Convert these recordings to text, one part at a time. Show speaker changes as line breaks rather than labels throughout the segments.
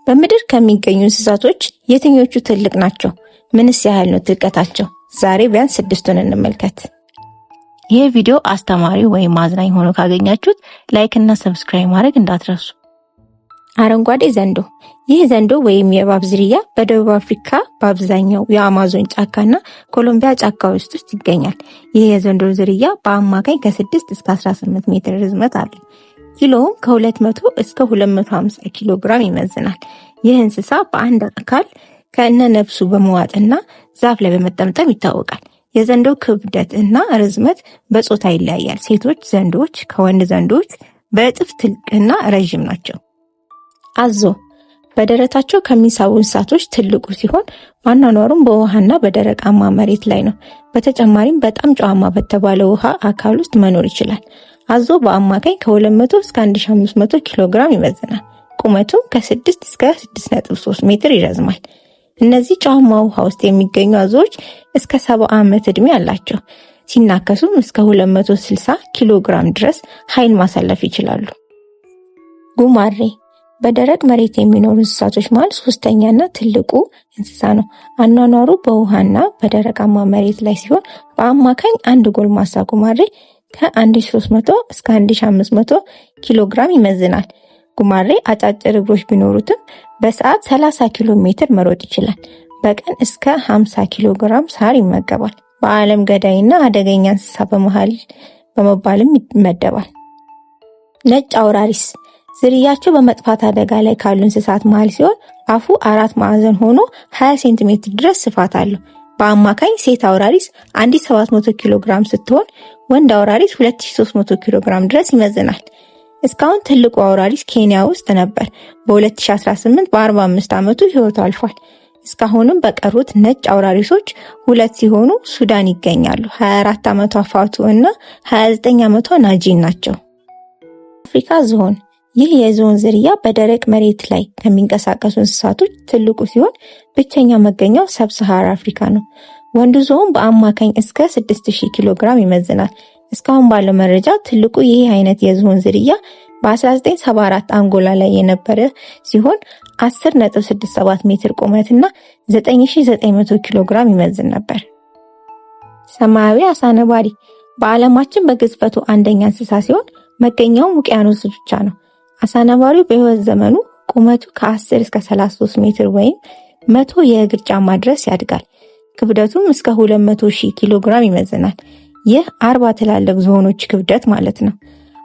በምድር ከሚገኙ እንስሳቶች የትኞቹ ትልቅ ናቸው? ምንስ ያህል ነው ጥልቀታቸው? ዛሬ ቢያንስ 6ቱን እንመልከት። ይህ ቪዲዮ አስተማሪ ወይም አዝናኝ ሆኖ ካገኛችሁት ላይክ እና ሰብስክራይብ ማድረግ እንዳትረሱ። አረንጓዴ ዘንዶ። ይህ ዘንዶ ወይም የእባብ ዝርያ በደቡብ አፍሪካ በአብዛኛው የአማዞን ጫካና ኮሎምቢያ ጫካ ውስጥ ይገኛል። ይህ የዘንዶ ዝርያ በአማካኝ ከ6 እስከ 18 ሜትር ርዝመት አለው። ኪሎውም ከ200 እስከ 250 ኪሎ ግራም ይመዝናል። ይህ እንስሳ በአንድ አካል ከእነ ነፍሱ በመዋጥና ዛፍ ላይ በመጠምጠም ይታወቃል። የዘንዶ ክብደት እና ርዝመት በጾታ ይለያያል። ሴቶች ዘንዶች ከወንድ ዘንዶች በእጥፍ ትልቅና ረዥም ናቸው። አዞ በደረታቸው ከሚሳቡ እንስሳቶች ትልቁ ሲሆን አኗኗሩም በውሃና በደረቃማ መሬት ላይ ነው። በተጨማሪም በጣም ጨዋማ በተባለ ውሃ አካል ውስጥ መኖር ይችላል። አዞ በአማካኝ ከ200 እስከ 1500 ኪሎ ግራም ይመዝናል። ቁመቱም ከ6 እስከ 6.3 ሜትር ይረዝማል። እነዚህ ጨዋማ ውሃ ውስጥ የሚገኙ አዞዎች እስከ 70 ዓመት ዕድሜ አላቸው። ሲናከሱም እስከ 260 ኪሎ ግራም ድረስ ኃይል ማሳለፍ ይችላሉ። ጉማሬ በደረቅ መሬት የሚኖሩ እንስሳቶች መሃል ሶስተኛና ትልቁ እንስሳ ነው። አኗኗሩ በውሃና በደረቃማ መሬት ላይ ሲሆን በአማካኝ አንድ ጎልማሳ ጉማሬ ከ1300 እስከ 1500 ኪሎ ግራም ይመዝናል። ጉማሬ አጫጭር እግሮች ቢኖሩትም በሰዓት 30 ኪሎ ሜትር መሮጥ ይችላል። በቀን እስከ 50 ኪሎ ግራም ሳር ይመገባል። በዓለም ገዳይና አደገኛ እንስሳ በመባልም ይመደባል። ነጭ አውራሪስ ዝርያቸው በመጥፋት አደጋ ላይ ካሉ እንስሳት መሃል ሲሆን አፉ 4 ማዕዘን ሆኖ 20 ሴንቲሜትር ድረስ ስፋት አለው። በአማካኝ ሴት አውራሪስ 1700 ኪሎ ግራም ስትሆን ወንድ አውራሪስ 2300 ኪሎ ግራም ድረስ ይመዝናል። እስካሁን ትልቁ አውራሪስ ኬንያ ውስጥ ነበር። በ2018 በ45 ዓመቱ ህይወቱ አልፏል። እስካሁንም በቀሩት ነጭ አውራሪሶች 2 ሲሆኑ ሱዳን ይገኛሉ። 24 ዓመቷ ፋቱ እና 29 ዓመቷ ናጂን ናቸው። አፍሪካ ዝሆን ይህ የዝሆን ዝርያ በደረቅ መሬት ላይ ከሚንቀሳቀሱ እንስሳቶች ትልቁ ሲሆን ብቸኛ መገኛው ሰብ ሰሃራ አፍሪካ ነው። ወንዱ ዝሆን በአማካኝ እስከ 6000 ኪሎ ግራም ይመዝናል። እስካሁን ባለው መረጃ ትልቁ ይህ አይነት የዝሆን ዝርያ በ1974 አንጎላ ላይ የነበረ ሲሆን 10.67 ሜትር ቁመትና 9900 ኪሎ ግራም ይመዝን ነበር። ሰማያዊ አሳ ነባሪ በዓለማችን በግዝፈቱ አንደኛ እንስሳ ሲሆን መገኛውም ውቅያኖስ ብቻ ነው። አሳ ነባሪው በህይወት ዘመኑ ቁመቱ ከ10 እስከ 33 ሜትር ወይም 100 የእግር ጫማ ድረስ ያድጋል። ክብደቱም እስከ 200,000 ኪሎ ግራም ይመዝናል። ይህ 40 ትላልቅ ዝሆኖች ክብደት ማለት ነው።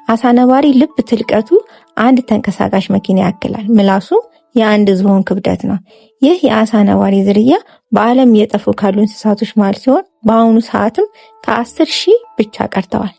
አሳ ነባሪ ልብ ትልቀቱ አንድ ተንቀሳቃሽ መኪና ያክላል። ምላሱ የአንድ ዝሆን ክብደት ነው። ይህ የአሳ ነባሪ ዝርያ በዓለም እየጠፉ ካሉ እንስሳቶች መሃል ሲሆን በአሁኑ ሰዓትም ከ10,000 ብቻ ቀርተዋል።